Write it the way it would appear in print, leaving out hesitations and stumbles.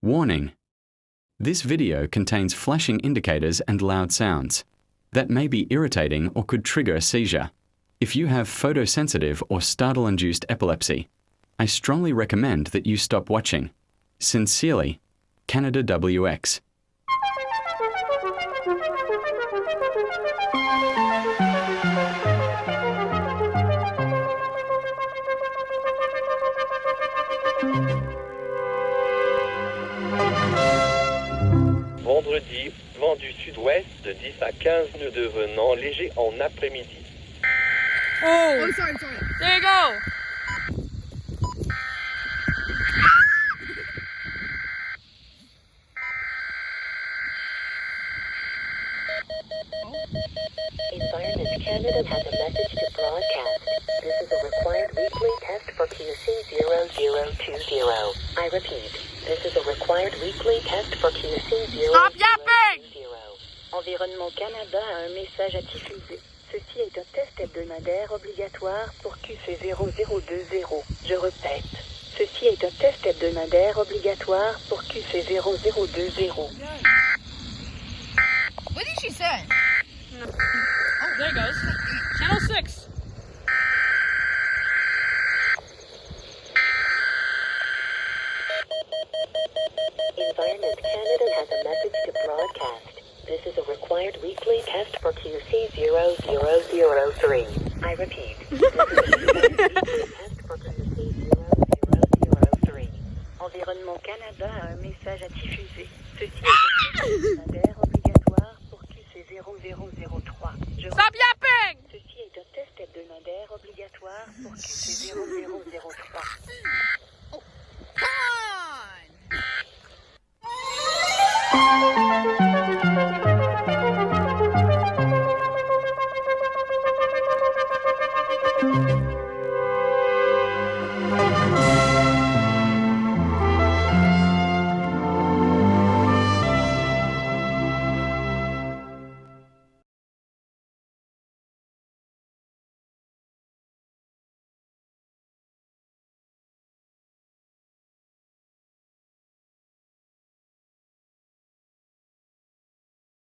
Warning: this video contains flashing indicators and loud sounds that may be irritating or could trigger a seizure. If you have photosensitive or startle-induced epilepsy, I strongly recommend that you stop watching. Sincerely, Canada WX. Vendredi, vent du sud-ouest de 10 à 15 nœuds devenant léger en après-midi. Oh, sorry. There you go. Environment Canada has a message to broadcast. This is a required weekly test for QC0020. I repeat, this is a required weekly test for QC0020. Stop yapping! Environnement Canada a un message à diffuser. Ceci est un test hebdomadaire obligatoire pour QC0020. Je répète, ceci est un test hebdomadaire obligatoire pour QC0020. What did she say? Oh, there it goes. Channel 6. Environment Canada has a message to broadcast. This is a required weekly test for QC0003. I repeat, this is a required weekly test for QC0003. Environnement Canada a un message à diffuser. Ceci est un test hebdomadaire obligatoire pour QC0003. Stop yapping! Ceci est un test hebdomadaire obligatoire pour QC0003. Come on!